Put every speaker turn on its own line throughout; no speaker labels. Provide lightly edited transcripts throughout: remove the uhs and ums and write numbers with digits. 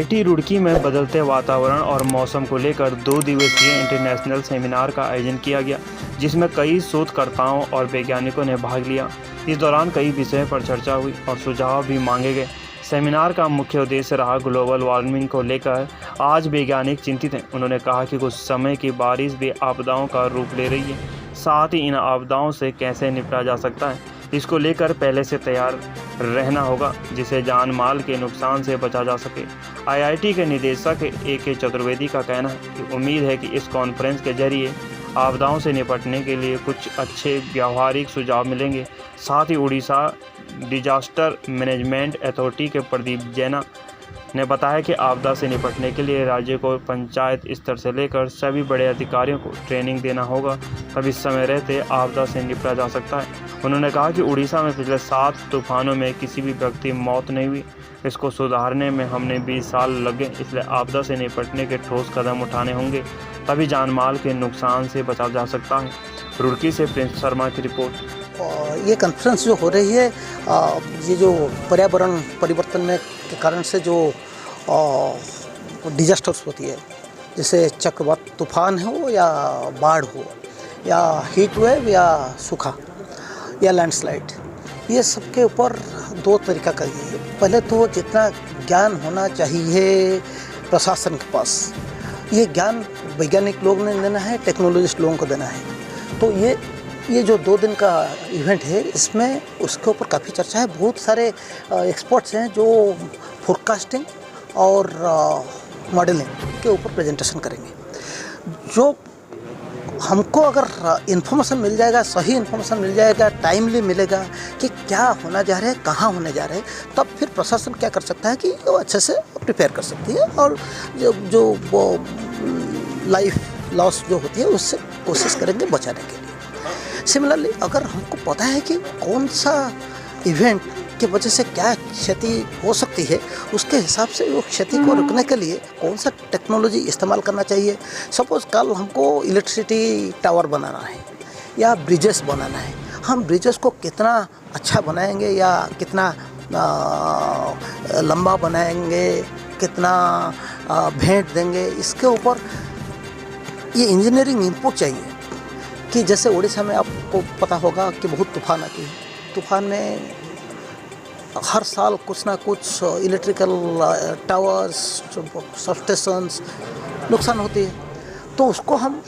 IIT Roorkee में बदलते वातावरण और मौसम को लेकर 2 दिवसीय इंटरनेशनल सेमिनार का आयोजन किया गया, जिसमें कई शोधकर्ताओं और वैज्ञानिकों ने भाग लिया। इस दौरान कई विषयों पर चर्चा हुई और सुझाव भी मांगे गए। सेमिनार का मुख्य उद्देश्य रहा ग्लोबल वार्मिंग को लेकर। आज वैज्ञानिक चिंतित हैं। उन्होंने कहा कि कुछ समय की बारिश भी आपदाओं का रूप ले रही है। साथ ही इन आपदाओं से कैसे निपटा जा सकता है, इसको लेकर पहले से तैयार रहना होगा, जिसे जान माल के नुकसान से बचा जा सके। आईआईटी के निदेशक ए.के. चतुर्वेदी का कहना है कि उम्मीद है कि इस कॉन्फ्रेंस के जरिए आपदाओं से निपटने के लिए कुछ अच्छे व्यावहारिक सुझाव मिलेंगे। साथ ही उड़ीसा डिजास्टर मैनेजमेंट अथॉरिटी के प्रदीप जैना ने बताया कि आपदा से निपटने के लिए राज्य को पंचायत स्तर से लेकर सभी बड़े अधिकारियों को ट्रेनिंग देना होगा, तभी समय रहते आपदा से निपटा जा सकता है। उन्होंने कहा कि उड़ीसा में पिछले 7 तूफानों में किसी भी व्यक्ति मौत नहीं हुई। इसको सुधारने में हमने 20 साल लगे, इसलिए आपदा से निपटने के ठोस कदम उठाने होंगे, तभी जानमाल के नुकसान से बचा जा सकता है। रुड़की से प्रिंस शर्मा की रिपोर्ट।
ये कॉन्फ्रेंस जो हो रही है, ये जो पर्यावरण परिवर्तन में के कारण से जो डिजास्टर्स होती है, जैसे चक्रवात तूफान हो या बाढ़ हो या हीट वेव या सूखा या लैंडस्लाइड, ये सब के ऊपर 2 तरीका का ये है। पहले तो जितना ज्ञान होना चाहिए प्रशासन के पास, ये ज्ञान वैज्ञानिक लोग ने देना है, टेक्नोलॉजिस्ट लोगों को देना है। तो ये जो 2 दिन का इवेंट है, इसमें उसके ऊपर काफ़ी चर्चा है। बहुत सारे एक्सपर्ट्स हैं जो फोरकास्टिंग और मॉडलिंग के ऊपर प्रेजेंटेशन करेंगे। जो हमको अगर इन्फॉर्मेशन मिल जाएगा, सही इन्फॉर्मेशन मिल जाएगा, टाइमली मिलेगा कि क्या होना जा रहा है, कहाँ होने जा रहे हैं, तब फिर प्रशासन क्या कर सकता है कि वो अच्छे से प्रिपेयर कर सकती है और जो वो लाइफ लॉस जो होती है उससे कोशिश करेंगे बचाने के लिए। सिमिलरली अगर हमको पता है कि कौन सा इवेंट की वजह से क्या क्षति हो सकती है, उसके हिसाब से वो क्षति को रोकने के लिए कौन सा टेक्नोलॉजी इस्तेमाल करना चाहिए। सपोज़ कल हमको इलेक्ट्रिसिटी टावर बनाना है या ब्रिजेस बनाना है, हम ब्रिजेस को कितना अच्छा बनाएंगे या कितना लंबा बनाएंगे, कितना भेंट देंगे, इसके ऊपर ये इंजीनियरिंग इनपुट चाहिए। कि जैसे उड़ीसा में आपको पता होगा कि बहुत तूफान आती है। तूफान में हर साल कुछ ना कुछ इलेक्ट्रिकल टावर्स, सबस्टेशंस नुकसान होती है। तो उसको हम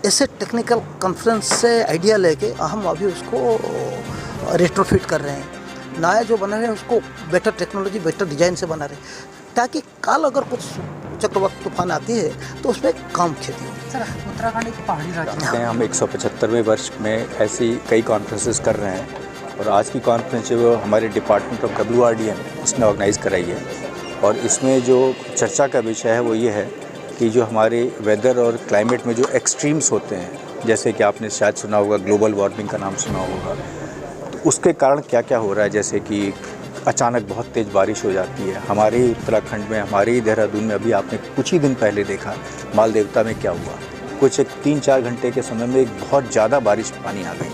ऐसे टेक्निकल कॉन्फ्रेंस से आइडिया लेके हम अभी उसको रेट्रोफिट कर रहे हैं। नया जो बना रहे हैं उसको बेटर टेक्नोलॉजी, बेटर डिज़ाइन से बना रहे हैं, ताकि कल अगर कुछ चक्रवात तूफान आती है तो उसमें कम क्षति होगी।
सर, उत्तराखंड एक पहाड़ी राज्य
है। हम 175वें वर्ष में ऐसी कई कॉन्फ्रेंसेस कर रहे हैं और आज की कॉन्फ्रेंस जो हमारे डिपार्टमेंट ऑफ WRDM उसने ऑर्गेनाइज कराई है। और इसमें जो चर्चा का विषय है वो ये है कि जो हमारे वेदर और क्लाइमेट में जो एक्सट्रीम्स होते हैं, जैसे कि आपने शायद सुना होगा, ग्लोबल वार्मिंग का नाम सुना होगा, तो उसके कारण क्या क्या हो रहा है। जैसे कि अचानक बहुत तेज़ बारिश हो जाती है। हमारे ही उत्तराखंड में, हमारे ही देहरादून में अभी आपने कुछ ही दिन पहले देखा माल देवता में क्या हुआ। कुछ 3-4 घंटे के समय में एक बहुत ज़्यादा बारिश पानी आ गई।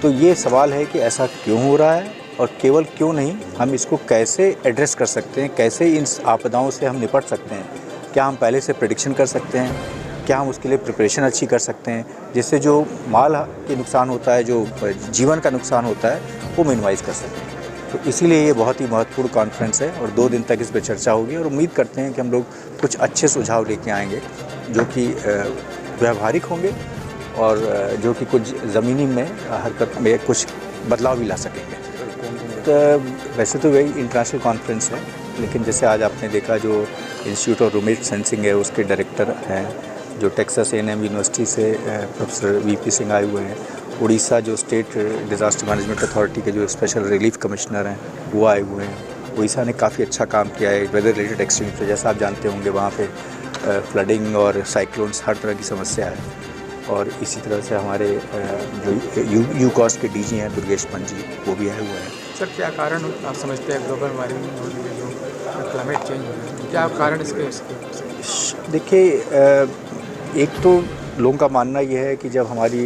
तो ये सवाल है कि ऐसा क्यों हो रहा है और केवल क्यों नहीं, हम इसको कैसे एड्रेस कर सकते हैं, कैसे इन आपदाओं से हम निपट सकते हैं। क्या हम पहले से प्रेडिक्शन कर सकते हैं, क्या हम उसके लिए प्रिपरेशन अच्छी कर सकते हैं, जिससे जो माल के नुकसान होता है, जो जीवन का नुकसान होता है, वो मिनिमाइज़ कर सकें। तो इसीलिए ये बहुत ही महत्वपूर्ण कॉन्फ्रेंस है और 2 दिन तक इस पर चर्चा होगी और उम्मीद करते हैं कि हम लोग कुछ अच्छे सुझाव लेके आएंगे जो कि व्यावहारिक होंगे और जो कि कुछ ज़मीनी में हरकत में कुछ बदलाव भी ला सकेंगे। तो वैसे तो वही इंटरनेशनल कॉन्फ्रेंस है, लेकिन जैसे आज आपने देखा जो इंस्टीट्यूट ऑफ रिमोट सेंसिंग है उसके डायरेक्टर हैं, जो टेक्सास A&M यूनिवर्सिटी से प्रोफेसर VP सिंह आए हुए हैं, उड़ीसा जो स्टेट डिज़ास्टर मैनेजमेंट अथॉरिटी के जो स्पेशल रिलीफ कमिश्नर हैं वो आए हुए हैं। उड़ीसा ने काफ़ी अच्छा काम किया है वेदर रिलेटेड एक्सट्रीम्स पे। जैसा आप जानते होंगे वहाँ पे फ्लडिंग और साइक्लोन्स हर तरह की समस्या है। और इसी तरह से हमारे जो यूकॉस्ट के DG हैं दुर्गेश पंजी, वो भी आए हुए हैं।
सर, क्या कारण आप समझते हैं ग्लोबल वार्मिंग और जो क्लाइमेट चेंज हो रहा है, क्या कारण इसके?
देखिए, एक तो लोगों का मानना ये है कि जब हमारी